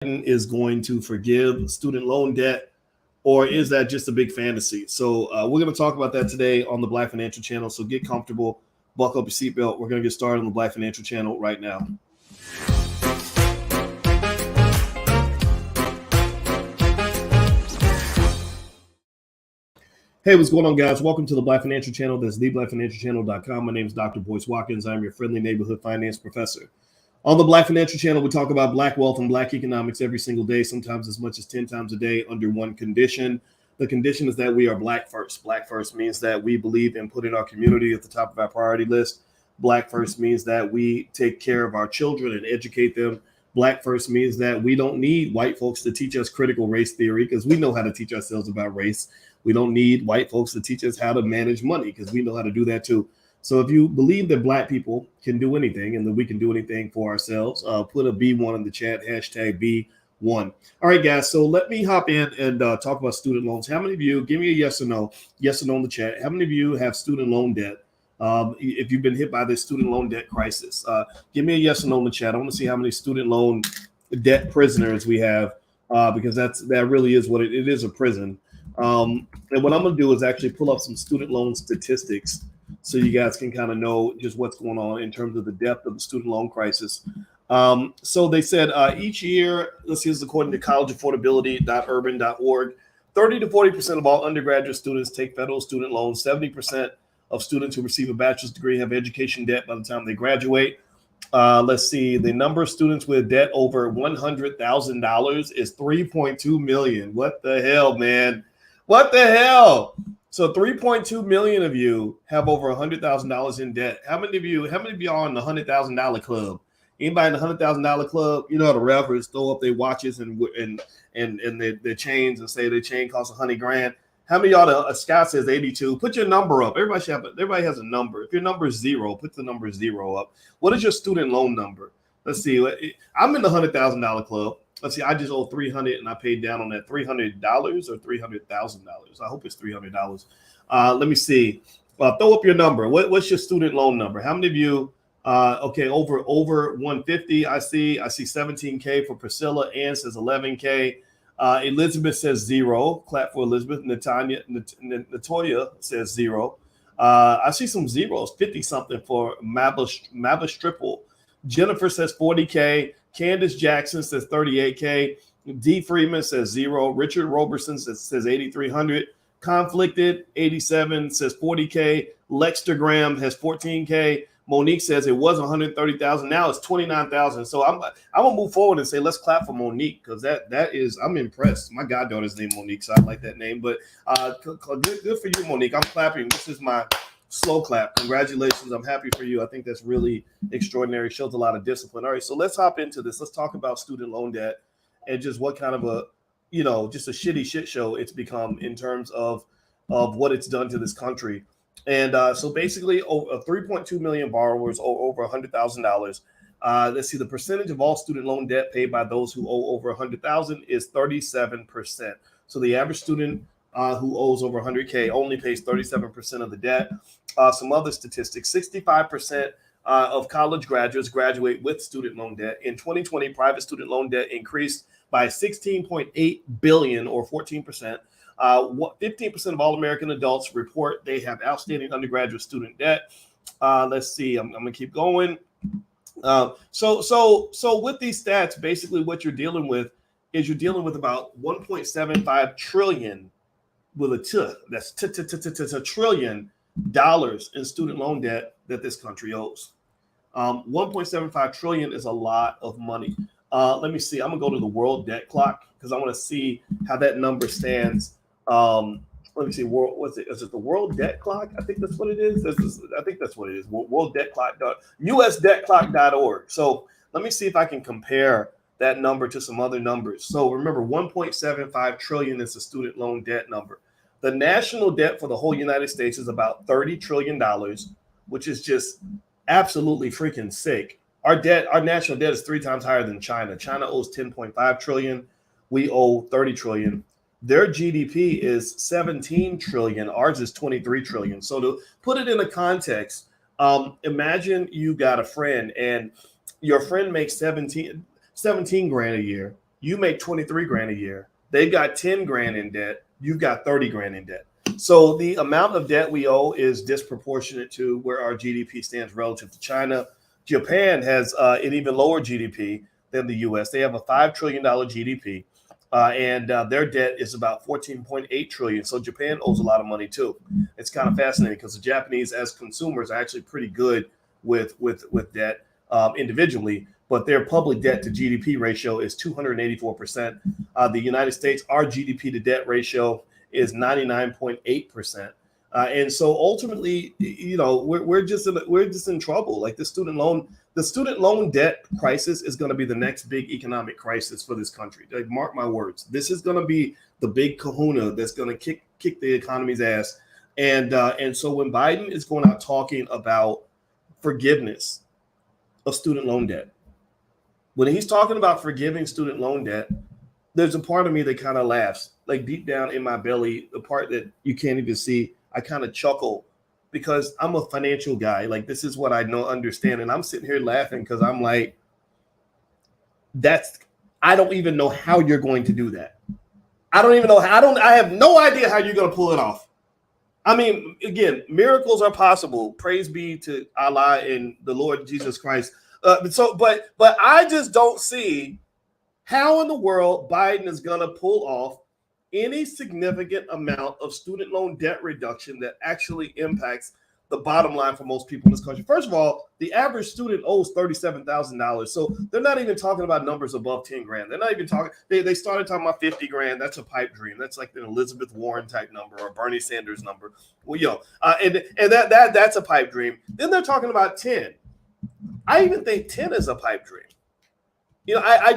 is going to forgive student loan debt, or is that just a big fantasy? So we're going to talk about that today on the Black Financial Channel. So get comfortable, buckle up your seatbelt. We're going to get started on the Black Financial Channel right now. Hey, what's going on, guys? Welcome to the Black Financial Channel. That's theblackfinancialchannel.com. My name is Dr. Boyce Watkins. I'm your friendly neighborhood finance professor. On the Black Financial Channel, we talk about Black wealth and Black economics every single day, sometimes as much as 10 times a day under one condition. The condition is that we are Black first. Black first means that we believe in putting our community at the top of our priority list. Black first means that we take care of our children and educate them. Black first means that we don't need white folks to teach us critical race theory because we know how to teach ourselves about race. We don't need white folks to teach us how to manage money because we know how to do that too. So if you believe that Black people can do anything and that we can do anything for ourselves, put a B1 in the chat, hashtag B1. All right, guys. So let me hop in and talk about student loans. How many of you, give me a yes or no in the chat. How many of you have student loan debt? If you've been hit by this student loan debt crisis, give me a yes or no in the chat. I want to see how many student loan debt prisoners we have because that really is what it is, a prison. And what I'm going to do is actually pull up some student loan statistics so you guys can kind of know just what's going on in terms of the depth of the student loan crisis. So they said each year, this is according to collegeaffordability.urban.org, 30 to 40% of all undergraduate students take federal student loans. 70% of students who receive a bachelor's degree have education debt by the time they graduate. Let's see, the number of students with debt over $100,000 is 3.2 million. What the hell, man? What the hell? So 3.2 million of you have over $100,000 in debt. How many of y'all are in the $100,000 club? Anybody in the $100,000 club? You know how the rappers throw up their watches and their chains and say their chain costs $100,000. How many of y'all? Scott says 82. Put your number up. Everybody has a number. If your number is 0, put the number 0 up. What is your student loan number? Let's see. I'm in the $100,000 club. Let's see. I just owe $300 and I paid down on that $300 or $300,000. I hope it's $300. Let me see. Throw up your number. What's your student loan number? How many of you? Okay, over 150. I see 17K for Priscilla. Ann says 11K. Elizabeth says 0. Clap for Elizabeth. Natoya says 0. I see some zeros. 50 something for Mavis Triple. Jennifer says 40K. Candace Jackson says 38K. D. Freeman says 0. Richard Roberson says 8,300. Conflicted 87 says 40K. Lexter Graham has 14K. Monique says it was 130,000. Now it's 29,000. So I'm gonna move forward and say let's clap for Monique because that is, I'm impressed. My goddaughter's name Monique, so I like that name. But good for you, Monique. I'm clapping. This is my slow clap. Congratulations. I'm happy for you. I think that's really extraordinary. Shows a lot of discipline. All right, so let's hop into this. Let's talk about student loan debt and just what kind of just a shitty shit show it's become in terms of what it's done to this country. And so basically, 3.2 million borrowers owe over $100,000. Let's see, the percentage of all student loan debt paid by those who owe over $100,000 is 37%. So the average student who owes over 100K only pays 37% of the debt. Some other statistics: 65% of college graduates graduate with student loan debt. In 2020, private student loan debt increased by 16.8 billion, or 14%. 15% of all American adults report they have outstanding undergraduate student debt. Let's see. I'm going to keep going. So with these stats, basically what you're dealing with is about 1.75 trillion with a T. That's trillion dollars in student loan debt that this country owes. 1.75 trillion is a lot of money. Let me see. I'm gonna go to the world debt clock because I want to see how that number stands. Let me see. Is it the world debt clock? I think that's what it is. I think that's what it is. World debt clock. USdebtclock.org. So let me see if I can compare that number to some other numbers. So remember, 1.75 trillion is the student loan debt number. The national debt for the whole United States is about $30 trillion, which is just absolutely freaking sick. Our national debt is 3 times higher than China. China owes 10.5 trillion. We owe 30 trillion. Their GDP is 17 trillion. Ours is 23 trillion. So to put it in a context, imagine you got a friend and your friend makes 17 grand a year You make 23 grand a year. They've got 10 grand in debt. You've got 30 grand in debt. So the amount of debt we owe is disproportionate to where our GDP stands relative to China. Japan has an even lower GDP than the U.S. They have a $5 trillion GDP, and their debt is about 14.8 trillion. So Japan owes a lot of money too. It's kind of fascinating because the Japanese, as consumers, are actually pretty good with debt individually, but their public debt to GDP ratio is 284%. The United States, our GDP to debt ratio is 99.8%. And so ultimately, we're just in trouble. Like the student loan debt crisis is going to be the next big economic crisis for this country. Like, mark my words, this is going to be the big kahuna that's going to kick the economy's ass. And so when Biden is going out talking about forgiveness of student loan debt, when he's talking about forgiving student loan debt, there's a part of me that kind of laughs, like deep down in my belly, the part that you can't even see. I kind of chuckle because I'm a financial guy. Like, this is what I understand. And I'm sitting here laughing because I'm like, I don't even know how you're going to do that. I don't even know how. I have no idea how you're going to pull it off. I mean, again, miracles are possible. Praise be to Allah and the Lord Jesus Christ. But I just don't see how in the world Biden is going to pull off any significant amount of student loan debt reduction that actually impacts the bottom line for most people in this country. First of all, the average student owes $37,000. So they're not even talking about numbers above 10 grand. They're not even talking. They started talking about 50 grand. That's a pipe dream. That's like an Elizabeth Warren type number or Bernie Sanders number. Well, and that's a pipe dream. Then they're talking about 10. I even think 10 is a pipe dream. I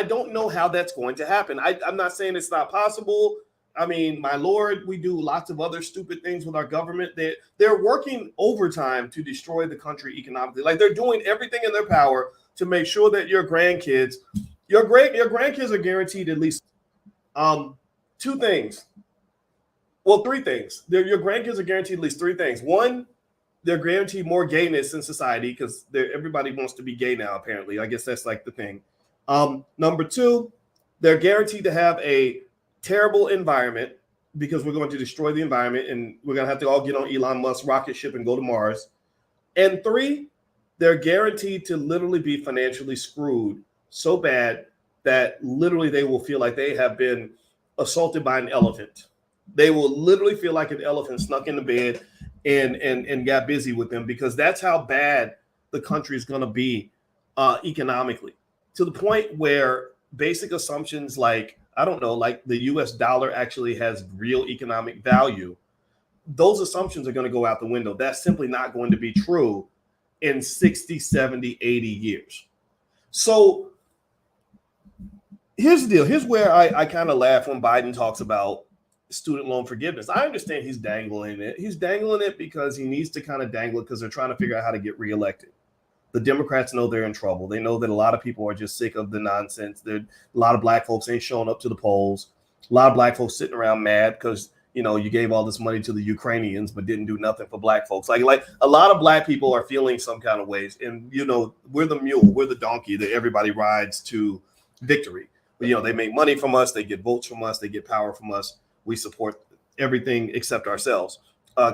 don't know how that's going to happen. I'm not saying it's not possible. I mean, my Lord, we do lots of other stupid things with our government. They're working overtime to destroy the country economically. Like, they're doing everything in their power to make sure that your grandkids are guaranteed at least two things. Well, three things. Your grandkids are guaranteed at least three things. One, they're guaranteed more gayness in society because everybody wants to be gay now, apparently. I guess that's like the thing. Number two, they're guaranteed to have a terrible environment because we're going to destroy the environment and we're going to have to all get on Elon Musk's rocket ship and go to Mars. And three, they're guaranteed to literally be financially screwed so bad that literally they will feel like they have been assaulted by an elephant. They will literally feel like an elephant snuck in the bed and got busy with them, because that's how bad the country is going to be economically, to the point where basic assumptions like, I don't know, like the US dollar actually has real economic value. Those assumptions are going to go out the window. That's simply not going to be true in 60, 70, 80 years. So here's the deal. Here's where I kind of laugh when Biden talks about student loan forgiveness. I understand he's dangling it. He's dangling it because he needs to kind of dangle it because they're trying to figure out how to get reelected. The Democrats know they're in trouble. They know that a lot of people are just sick of the nonsense. A lot of black folks ain't showing up to the polls. A lot of black folks sitting around mad because, you gave all this money to the Ukrainians but didn't do nothing for black folks. Like a lot of black people are feeling some kind of ways. And, we're the mule, we're the donkey that everybody rides to victory. But, they make money from us. They get votes from us. They get power from us. We support everything except ourselves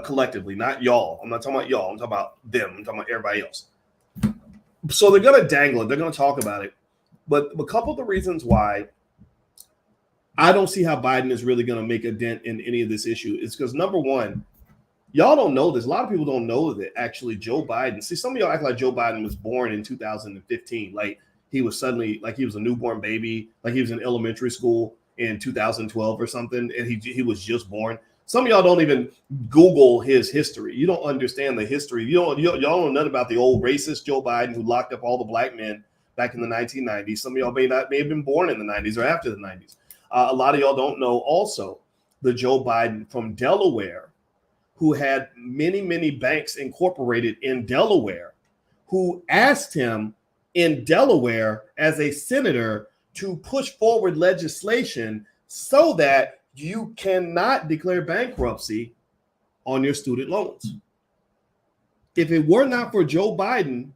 collectively, not y'all. I'm not talking about y'all. I'm talking about them. I'm talking about everybody else. So they're going to dangle it. They're going to talk about it. But a couple of the reasons why I don't see how Biden is really going to make a dent in any of this issue is because, number one, y'all don't know this. A lot of people don't know that actually Joe Biden, see, some of y'all act like Joe Biden was born in 2015. Like he was suddenly, like he was a newborn baby, like he was in elementary school in 2012 or something, and he was just born. Some of y'all don't even Google his history. You don't understand the history. Y'all don't know nothing about the old racist Joe Biden who locked up all the black men back in the 1990s. Some of y'all may have been born in the 90s or after the 90s. A lot of y'all don't know also the Joe Biden from Delaware, who had many, many banks incorporated in Delaware, who asked him in Delaware as a senator to push forward legislation so that you cannot declare bankruptcy on your student loans. If it were not for Joe Biden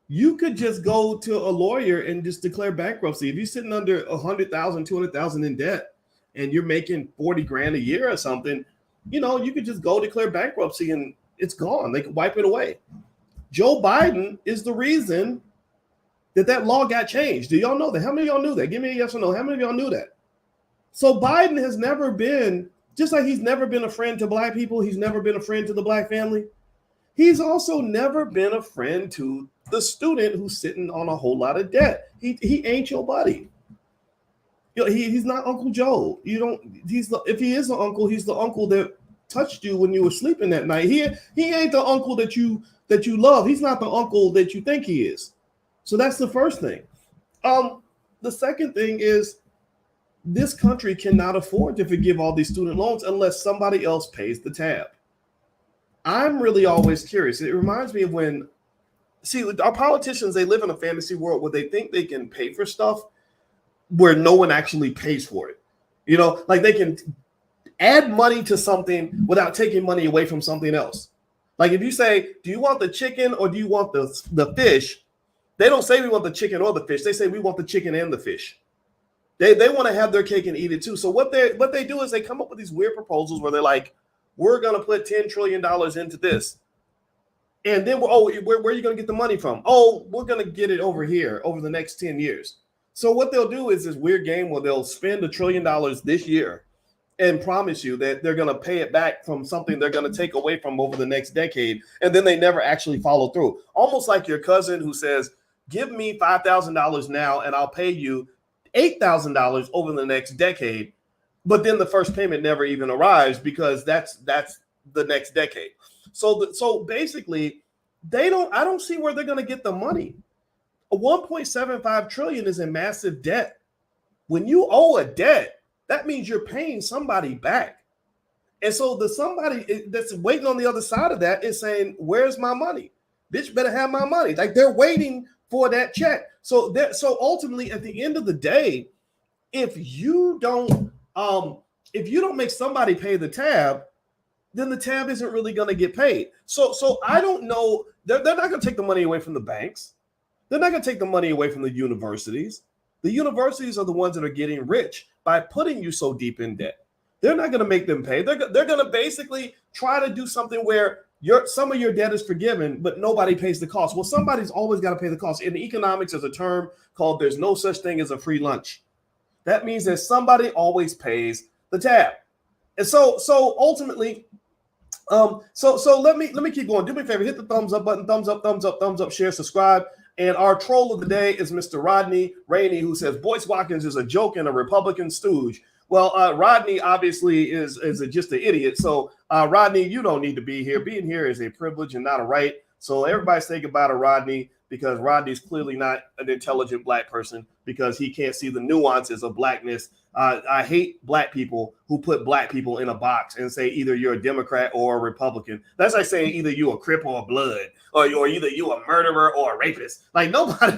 You could just go to a lawyer and just declare bankruptcy. If you're sitting under 100,000, 200,000 in debt, and you're making 40 grand a year or something, you could just go declare bankruptcy and it's gone. They could wipe it away. Joe Biden is the reason that law got changed. Do y'all know that? How many of y'all knew that? Give me a yes or no. How many of y'all knew that? So Biden has never been, just like he's never been a friend to black people, he's never been a friend to the black family. He's also never been a friend to the student who's sitting on a whole lot of debt. He ain't your buddy. He's not Uncle Joe. If he is an uncle, he's the uncle that touched you when you were sleeping that night. He ain't the uncle that you love. He's not the uncle that you think he is. So that's the first thing. The second thing is this country cannot afford to forgive all these student loans unless somebody else pays the tab. I'm really always curious. It reminds me of when, our politicians, they live in a fantasy world where they think they can pay for stuff where no one actually pays for it. Like they can add money to something without taking money away from something else. Like if you say, do you want the chicken or do you want the fish? They don't say we want the chicken or the fish. They say we want the chicken and the fish. They want to have their cake and eat it too. So what they do is they come up with these weird proposals where they're like, we're going to put $10 trillion into this. And then, where are you going to get the money from? Oh, we're going to get it over here over the next 10 years. So what they'll do is this weird game where they'll spend $1 trillion this year and promise you that they're going to pay it back from something they're going to take away from over the next decade. And then they never actually follow through. Almost like your cousin who says, give me $5,000 now and I'll pay you $8,000 over the next decade. But then the first payment never even arrives because that's the next decade. So basically, I don't see where they're going to get the money. A 1.75 trillion is a massive debt. When you owe a debt, that means you're paying somebody back. And so the somebody that's waiting on the other side of that is saying, where's my money? Bitch better have my money. Like they're waiting for that check. So ultimately, at the end of the day, if you don't make somebody pay the tab, then the tab isn't really going to get paid. So I don't know. They're not going to take the money away from the banks. They're not going to take the money away from the universities. The universities are the ones that are getting rich by putting you so deep in debt. They're not going to make them pay. They're going to basically try to do something where some of your debt is forgiven, but nobody pays the cost. Well, somebody's always got to pay the cost. In economics, there's a term called there's no such thing as a free lunch. That means that somebody always pays the tab. And so ultimately, so let me keep going. Do me a favor, hit the thumbs up button, thumbs up, share, subscribe. And our troll of the day is Mr. Rodney Rainey, who says Boyce Watkins is a joke and a Republican stooge. Well, Rodney obviously is just an idiot. So Rodney, you don't need to be here. Being here is a privilege and not a right. So everybody say goodbye to Rodney, because Rodney's clearly not an intelligent black person because he can't see the nuances of blackness. I hate black people who put black people in a box and say either you're a Democrat or a Republican. That's like saying either you a Crip or a Blood, or either you a murderer or a rapist. Like nobody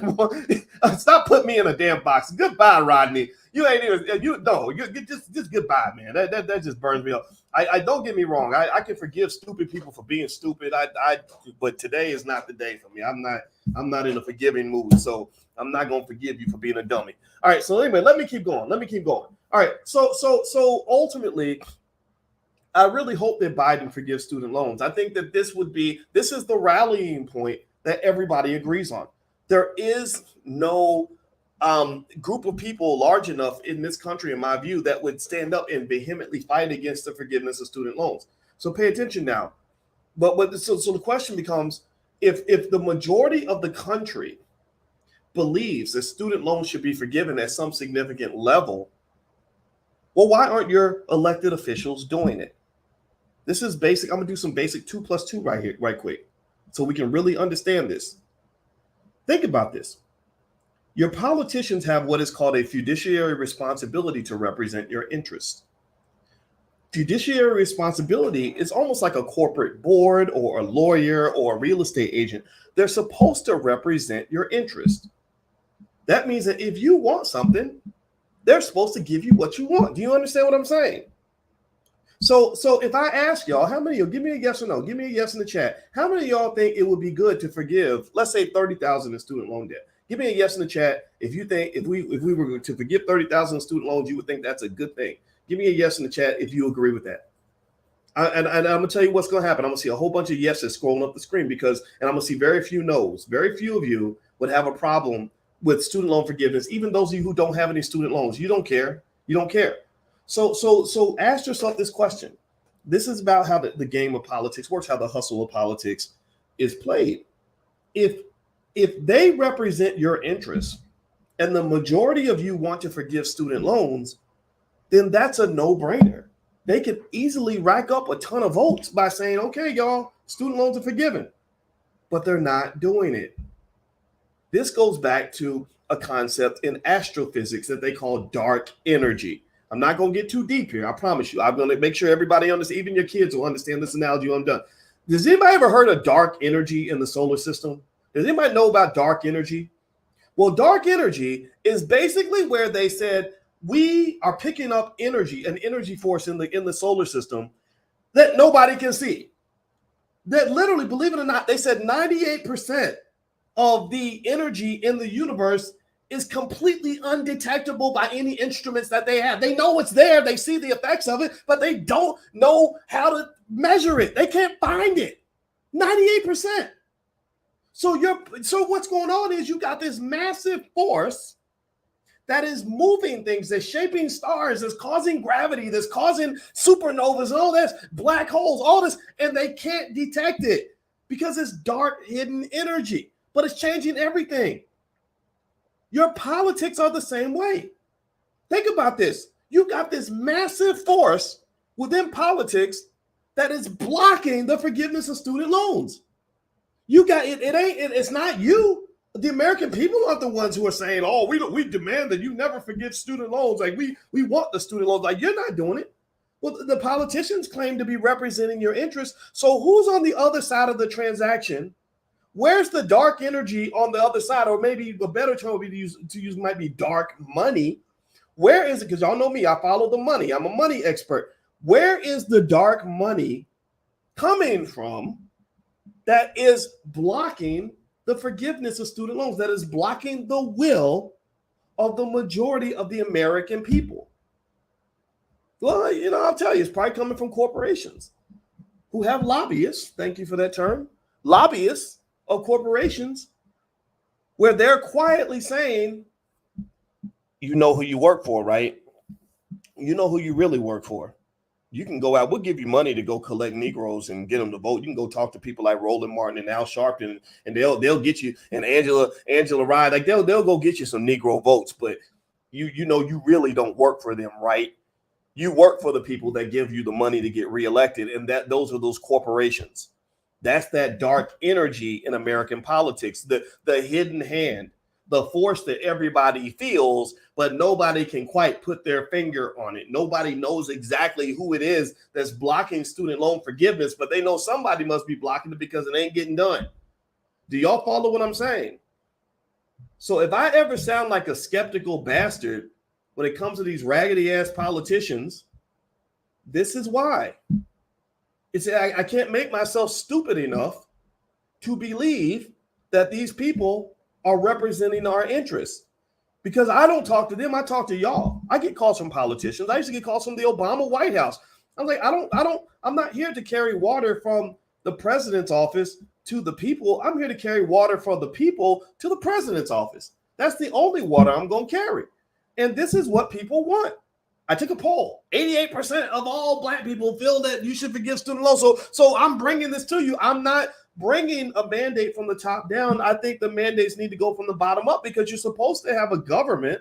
stop putting me in a damn box. Goodbye, Rodney. You ain't even just goodbye, man. That just burns me up. I don't get me wrong. I can forgive stupid people for being stupid. But today is not the day for me. I'm not in a forgiving mood. So I'm not going to forgive you for being a dummy. All right. So anyway, let me keep going. All right. So ultimately, I really hope that Biden forgives student loans. I think that this is the rallying point that everybody agrees on. There is no group of people large enough in this country, in my view, that would stand up and vehemently fight against the forgiveness of student loans. So pay attention now. So the question becomes, if the majority of the country believes that student loans should be forgiven at some significant level, well, why aren't your elected officials doing it? This is basic. I'm gonna do some basic 2 + 2 right here, right quick, so we can really understand this. Think about this. Your politicians have what is called a fiduciary responsibility to represent your interests. Fiduciary responsibility is almost like a corporate board or a lawyer or a real estate agent. They're supposed to represent your interest. That means that if you want something, they're supposed to give you what you want. Do you understand what I'm saying? So if I ask y'all, how many of you, give me a yes or no, give me a yes in the chat. How many of y'all think it would be good to forgive, let's say 30,000 in student loan debt? Give me a yes in the chat if you think if we were to forgive 30,000 in student loans, you would think that's a good thing. Give me a yes in the chat if you agree with that. And I'm gonna tell you what's gonna happen. I'm gonna see a whole bunch of yeses scrolling up the screen and I'm gonna see very few no's. Very few of you would have a problem with student loan forgiveness. Even those of you who don't have any student loans, you don't care. You don't care. So ask yourself this question. This is about how the game of politics works, how the hustle of politics is played. If they represent your interests and the majority of you want to forgive student loans, then that's a no-brainer. They could easily rack up a ton of votes by saying, okay, y'all, student loans are forgiven, but they're not doing it. This goes back to a concept in astrophysics that they call dark energy. I'm not going to get too deep here. I promise you. I'm going to make sure everybody understands, even your kids will understand this analogy when I'm done. Does anybody ever heard of dark energy in the solar system? Does anybody know about dark energy? Well, dark energy is basically where they said, we are picking up energy, an energy force in the solar system that nobody can see. That literally, believe it or not, they said 98% of the energy in the universe is completely undetectable by any instruments that they have. They know it's there, they see the effects of it, but they don't know how to measure it. They can't find it. 98%. So what's going on is you got this massive force that is moving things, that's shaping stars, that's causing gravity, that's causing supernovas, all this, black holes, all this, and they can't detect it because it's dark, hidden energy, but it's changing everything. Your politics are the same way. Think about this. You got this massive force within politics that is blocking the forgiveness of student loans. You got it. It's not you. The American people aren't the ones who are saying, "Oh, we demand that you never forgive student loans. Like we want the student loans." Like you're not doing it. Well, the politicians claim to be representing your interests. So who's on the other side of the transaction? Where's the dark energy on the other side? Or maybe a better term would be to use might be dark money. Where is it? Because y'all know me, I follow the money. I'm a money expert. Where is the dark money coming from that is blocking the forgiveness of student loans, that is blocking the will of the majority of the American people? Well, I'll tell you, it's probably coming from corporations who have lobbyists. Thank you for that term. Lobbyists of corporations where they're quietly saying, you know who you work for, right? You know who you really work for. You can go out. We'll give you money to go collect Negroes and get them to vote. You can go talk to people like Roland Martin and Al Sharpton, and they'll get you, and Angela Rye, like they'll go get you some Negro votes. But you really don't work for them, right? You work for the people that give you the money to get reelected, and those are those corporations. That's that dark energy in American politics, the hidden hand, the force that everybody feels, but nobody can quite put their finger on it. Nobody knows exactly who it is that's blocking student loan forgiveness, but they know somebody must be blocking it because it ain't getting done. Do y'all follow what I'm saying? So if I ever sound like a skeptical bastard when it comes to these raggedy ass politicians, this is why. I can't make myself stupid enough to believe that these people are representing our interests, because I don't talk to them. I talk to y'all. I get calls from politicians. I used to get calls from the Obama White House. I'm like, I'm not here to carry water from the president's office to the people. I'm here to carry water from the people to the president's office. That's the only water I'm going to carry. And this is what people want. I took a poll. 88% of all Black people feel that you should forgive student loans. So I'm bringing this to you. I'm not bringing a mandate from the top down. I think the mandates need to go from the bottom up, because you're supposed to have a government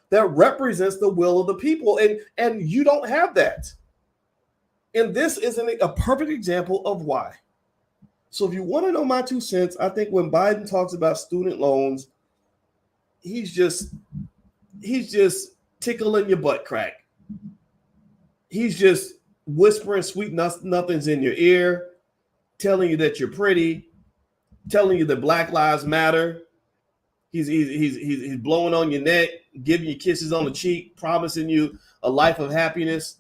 that represents the will of the people, and you don't have that. And this is a perfect example of why. So if you want to know my 2 cents, I think when Biden talks about student loans, he's just tickling your butt crack. He's just whispering sweet nothings in your ear, telling you that you're pretty, telling you that Black Lives Matter. He's blowing on your neck, giving you kisses on the cheek, promising you a life of happiness.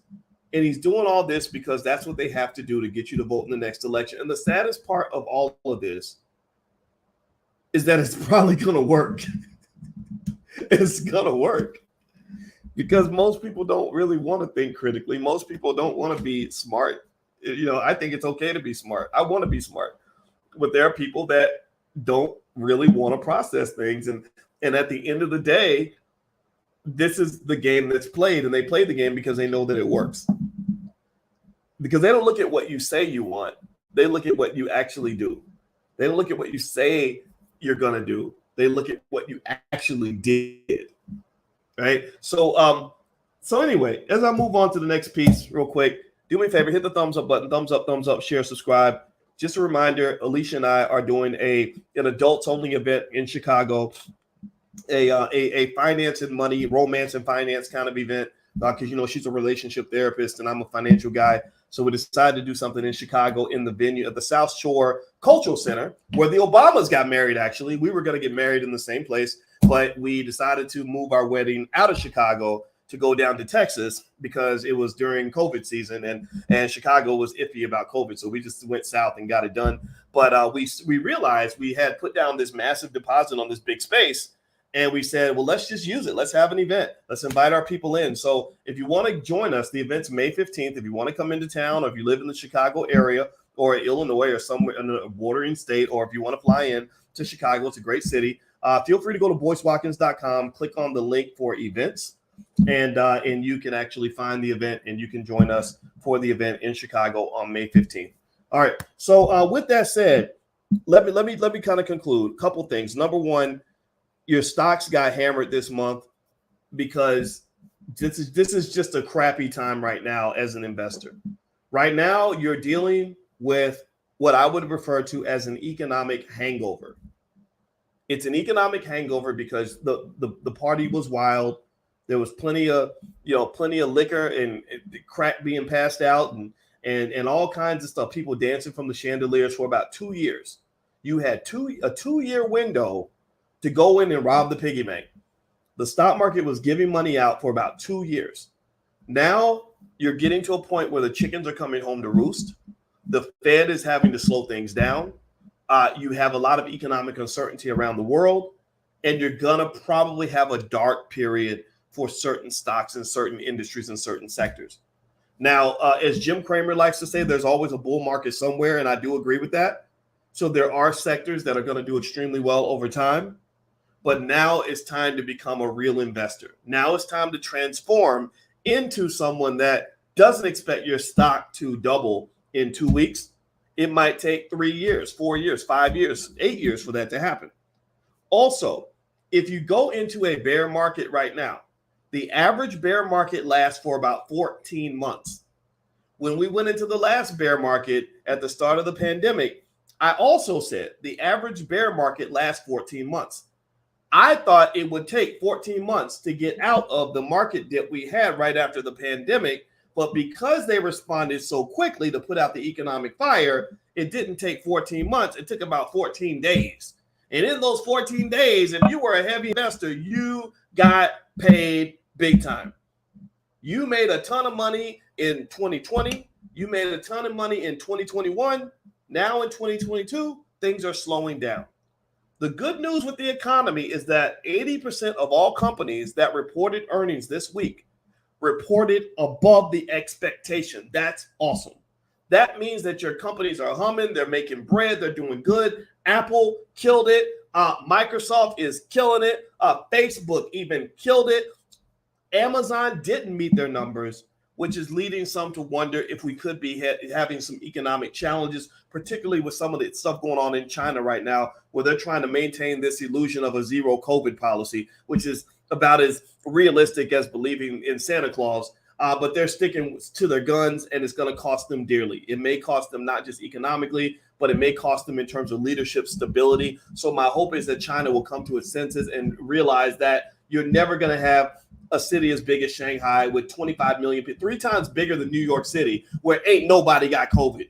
And he's doing all this because that's what they have to do to get you to vote in the next election. And the saddest part of all of this is that it's probably going to work. It's going to work because most people don't really want to think critically. Most people don't want to be smart. I think it's okay to be smart. I want to be smart. But there are people that don't really want to process things. And at the end of the day, this is the game that's played, and they play the game because they know that it works. Because they don't look at what you say you want. They look at what you actually do. They don't look at what you say you're going to do. They look at what you actually did. Right? So anyway, as I move on to the next piece real quick, do me a favor, hit the thumbs up button, thumbs up, share, subscribe. Just a reminder, Alicia and I are doing an adults only event in Chicago, a finance and money, romance and finance kind of event, because she's a relationship therapist and I'm a financial guy. So we decided to do something in Chicago in the venue of the South Shore Cultural Center, where the Obamas got married. Actually, we were going to get married in the same place, but we decided to move our wedding out of Chicago to go down to Texas because it was during COVID season and Chicago was iffy about COVID. So we just went south and got it done. But we realized we had put down this massive deposit on this big space. And we said, well, let's just use it. Let's have an event. Let's invite our people in. So if you want to join us, the event's May 15th. If you want to come into town, or if you live in the Chicago area or Illinois or somewhere in a bordering state, or if you want to fly in to Chicago, it's a great city. Feel free to go to boycewatkins.com, click on the link for events, and you can actually find the event and you can join us for the event in Chicago on May 15th. All right. So with that said, let me kind of conclude a couple things. Number one, your stocks got hammered this month because this is just a crappy time right now as an investor. Right now, you're dealing with what I would refer to as an economic hangover. It's an economic hangover because the party was wild. There was plenty of liquor and crack being passed out and all kinds of stuff. People dancing from the chandeliers for about 2 years. You had a 2-year window to go in and rob the piggy bank. The stock market was giving money out for about 2 years. Now you're getting to a point where the chickens are coming home to roost. The Fed is having to slow things down. You have a lot of economic uncertainty around the world, and you're going to probably have a dark period for certain stocks and certain industries and certain sectors. Now, as Jim Cramer likes to say, there's always a bull market somewhere, and I do agree with that. So there are sectors that are going to do extremely well over time. But now it's time to become a real investor. Now it's time to transform into someone that doesn't expect your stock to double in 2 weeks. It might take 3 years, 4 years, 5 years, 8 years for that to happen. Also, if you go into a bear market right now, the average bear market lasts for about 14 months. When we went into the last bear market at the start of the pandemic, I also said the average bear market lasts 14 months. I thought it would take 14 months to get out of the market dip we had right after the pandemic. But because they responded so quickly to put out the economic fire, it didn't take 14 months. It took about 14 days. And in those 14 days, if you were a heavy investor, you got paid big time. You made a ton of money in 2020. You made a ton of money in 2021. Now in 2022, things are slowing down. The good news with the economy is that 80% of all companies that reported earnings this week reported above the expectation. That's awesome. That means that your companies are humming, they're making bread, they're doing good. Apple killed it. Microsoft is killing it. Facebook even killed it. Amazon didn't meet their numbers, which is leading some to wonder if we could be having some economic challenges, particularly with some of the stuff going on in China right now, where they're trying to maintain this illusion of a zero COVID policy, which is about as realistic as believing in Santa Claus. But they're sticking to their guns, and it's going to cost them dearly. It may cost them not just economically, but it may cost them in terms of leadership stability. So my hope is that China will come to its senses and realize that you're never going to have a city as big as Shanghai with 25 million people, 3 times bigger than New York City, where ain't nobody got COVID.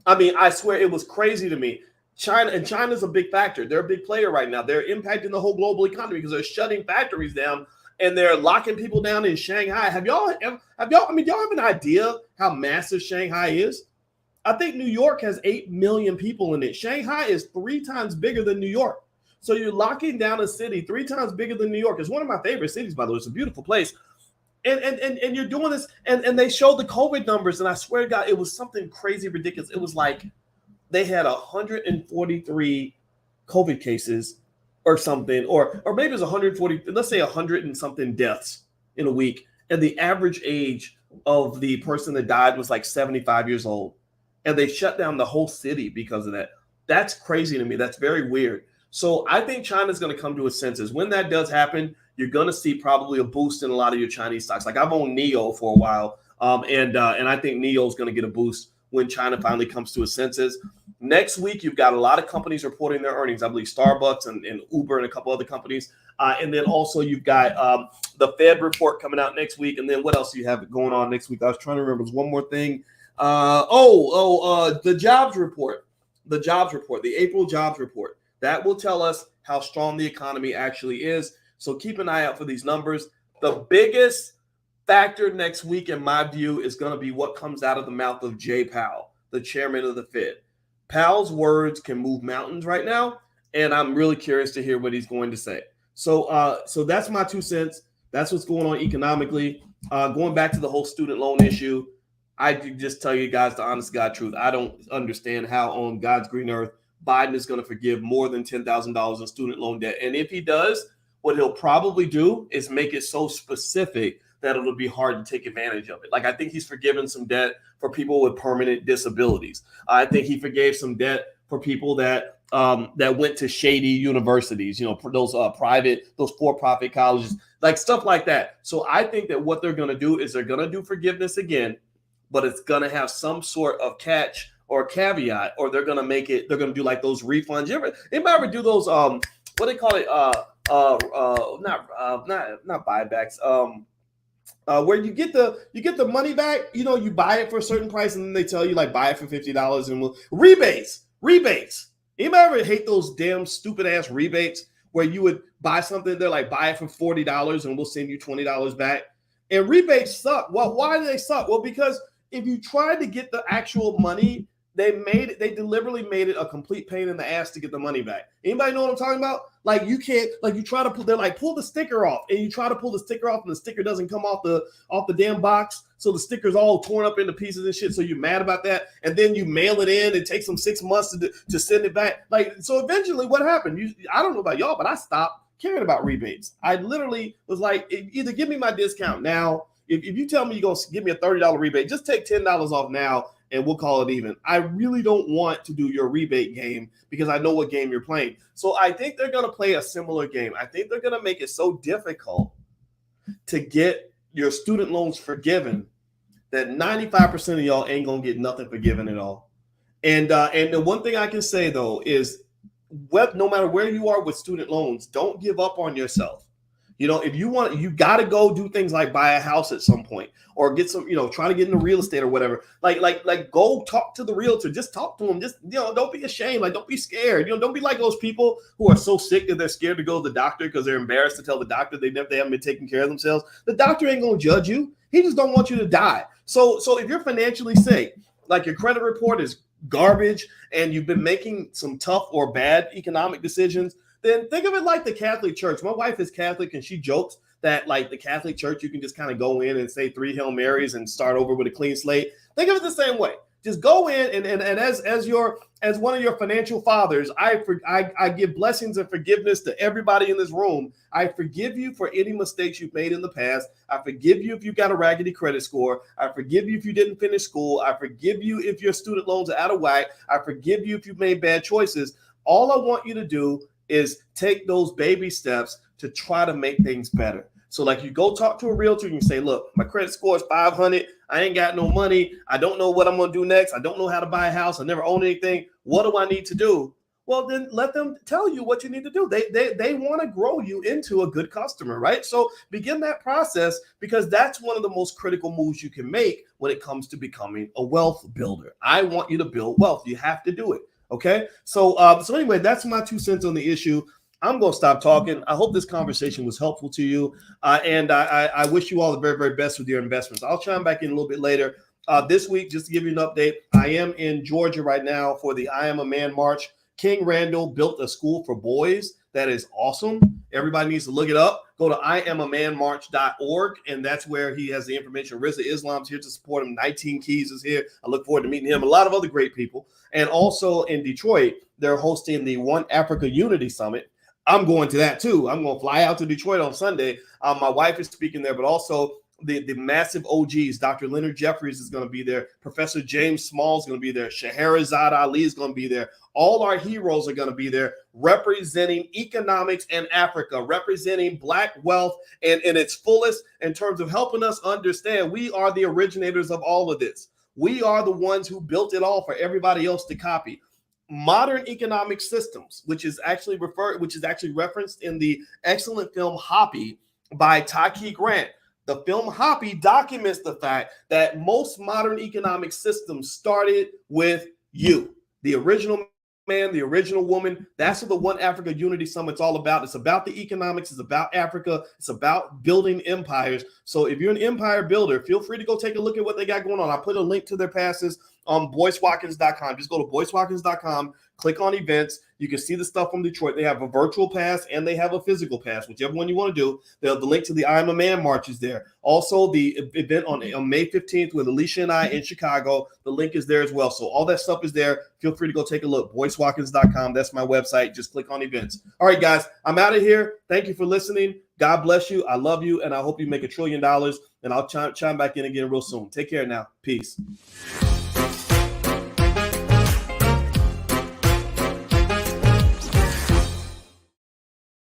I mean, I swear it was crazy to me. China's a big factor. They're a big player right now. They're impacting the whole global economy because they're shutting factories down and they're locking people down in Shanghai. Have y'all? I mean, y'all have an idea how massive Shanghai is? I think New York has 8 million people in it. Shanghai is 3 times bigger than New York. So you're locking down a city 3 times bigger than New York. It's one of my favorite cities, by the way. It's a beautiful place. And you're doing this, and they showed the COVID numbers, and I swear to God, it was something crazy ridiculous. It was like they had 143 COVID cases or something, or maybe it was 140, let's say 100 and something deaths in a week. And the average age of the person that died was like 75 years old. And they shut down the whole city because of that. That's crazy to me. That's very weird. So I think China's going to come to its senses. When that does happen, you're going to see probably a boost in a lot of your Chinese stocks. Like I've owned NEO for a while, and I think NEO is going to get a boost when China finally comes to its senses. Next week, you've got a lot of companies reporting their earnings. I believe Starbucks and Uber and a couple other companies. And then also you've got the Fed report coming out next week. And then what else do you have going on next week? I was trying to remember. There's one more thing. The jobs report. The April jobs report. That will tell us how strong the economy actually is. So keep an eye out for these numbers. The biggest factor next week, in my view, is going to be what comes out of the mouth of Jay Powell, the chairman of the Fed. Powell's words can move mountains right now, and I'm really curious to hear what he's going to say. So that's my 2 cents. That's what's going on economically. Going back to the whole student loan issue, I can just tell you guys the honest God truth. I don't understand how on God's green earth Biden is going to forgive more than $10,000 in student loan debt. And if he does, what he'll probably do is make it so specific that it'll be hard to take advantage of it. Like I think he's forgiven some debt for people with permanent disabilities. I think he forgave some debt for people that went to shady universities, those for-profit colleges, like stuff like that. So I think that what they're going to do is they're going to do forgiveness again, but it's going to have some sort of catch or caveat, or they're going to do like those refunds. Anybody ever do those, what do they call it? Not buybacks. Where you get the money back, you buy it for a certain price, and then they tell you like buy it for $50 and rebates. Anybody ever hate those damn stupid ass rebates where you would buy something, they're like buy it for $40 and we'll send you $20 back? And rebates suck. Well, why do they suck? Well, because if you tried to get the actual money, they deliberately made it a complete pain in the ass to get the money back. Anybody know what I'm talking about? Like you can't, like you try to pull, they're like pull the sticker off, and you try to pull the sticker off, and the sticker doesn't come off the damn box, so the sticker's all torn up into pieces and shit. So you're mad about that, and then you mail it in. It takes them 6 months to send it back. Like so, eventually, what happened? I don't know about y'all, but I stopped caring about rebates. I literally was like, either give me my discount now. If you tell me you're gonna give me a $30 rebate, just take $10 off now, and we'll call it even. I really don't want to do your rebate game because I know what game you're playing. So I think they're going to play a similar game. I think they're going to make it so difficult to get your student loans forgiven that 95% of y'all ain't going to get nothing forgiven at all. And the one thing I can say, though, is no matter where you are with student loans, don't give up on yourself. If you want, you got to go do things like buy a house at some point or get some, try to get into real estate or whatever. Like go talk to the realtor. Just talk to them. Just, don't be ashamed. Like, don't be scared. Don't be like those people who are so sick that they're scared to go to the doctor because they're embarrassed to tell the doctor they haven't been taking care of themselves. The doctor ain't going to judge you. He just don't want you to die. So if you're financially sick, like your credit report is garbage and you've been making some tough or bad economic decisions, then think of it like the Catholic Church. My wife is Catholic, and she jokes that like the Catholic Church, you can just kind of go in and say 3 Hail Marys and start over with a clean slate. Think of it the same way. Just go in and as one of your financial fathers, I give blessings and forgiveness to everybody in this room. I forgive you for any mistakes you've made in the past. I forgive you if you got a raggedy credit score. I forgive you if you didn't finish school. I forgive you if your student loans are out of whack. I forgive you if you've made bad choices. All I want you to do is take those baby steps to try to make things better. So like you go talk to a realtor and you say, look, my credit score is 500. I ain't got no money. I don't know what I'm going to do next. I don't know how to buy a house. I never owned anything. What do I need to do? Well, then let them tell you what you need to do. They want to grow you into a good customer, right? So begin that process because that's one of the most critical moves you can make when it comes to becoming a wealth builder. I want you to build wealth. You have to do it. Okay. So anyway, that's my 2 cents on the issue. I'm going to stop talking. I hope this conversation was helpful to you. And I wish you all the very, very best with your investments. I'll chime back in a little bit later. This week, just to give you an update, I am in Georgia right now for the I Am a Man March. King Randall built a school for boys. That is awesome. Everybody needs to look it up. Go to iamamanmarch.org, and that's where he has the information. Rizza Islam's here to support him. 19 Keys is here. I look forward to meeting him. A lot of other great people. And also in Detroit, they're hosting the One Africa Unity Summit. I'm going to that too. I'm going to fly out to Detroit on Sunday. My wife is speaking there, but also the massive OGs. Dr. Leonard Jeffries is going to be there. Professor James Small is going to be there. Scheherazade Ali is going to be there. All our heroes are going to be there representing economics and Africa, representing Black wealth and in its fullest in terms of helping us understand we are the originators of all of this. We are the ones who built it all for everybody else to copy. Modern economic systems, which is actually referenced in the excellent film Hoppy by Taki Grant. The film Hoppy documents the fact that most modern economic systems started with you, the original man, the original woman. That's what the One Africa Unity Summit's all about. It's about the economics. It's about Africa. It's about building empires. So if you're an empire builder, feel free to go take a look at what they got going on. I put a link to their passes on BoyceWatkins.com. Just go to BoyceWatkins.com, click on events. You can see the stuff from Detroit. They have a virtual pass and they have a physical pass, whichever one you want to do. The link to the I Am a Man March is there. Also, the event on May 15th with Alicia and I in Chicago, the link is there as well. So all that stuff is there. Feel free to go take a look. BoyceWatkins.com. That's my website. Just click on events. All right, guys, I'm out of here. Thank you for listening. God bless you. I love you, and I hope you make $1 trillion. And I'll chime back in again real soon. Take care now. Peace.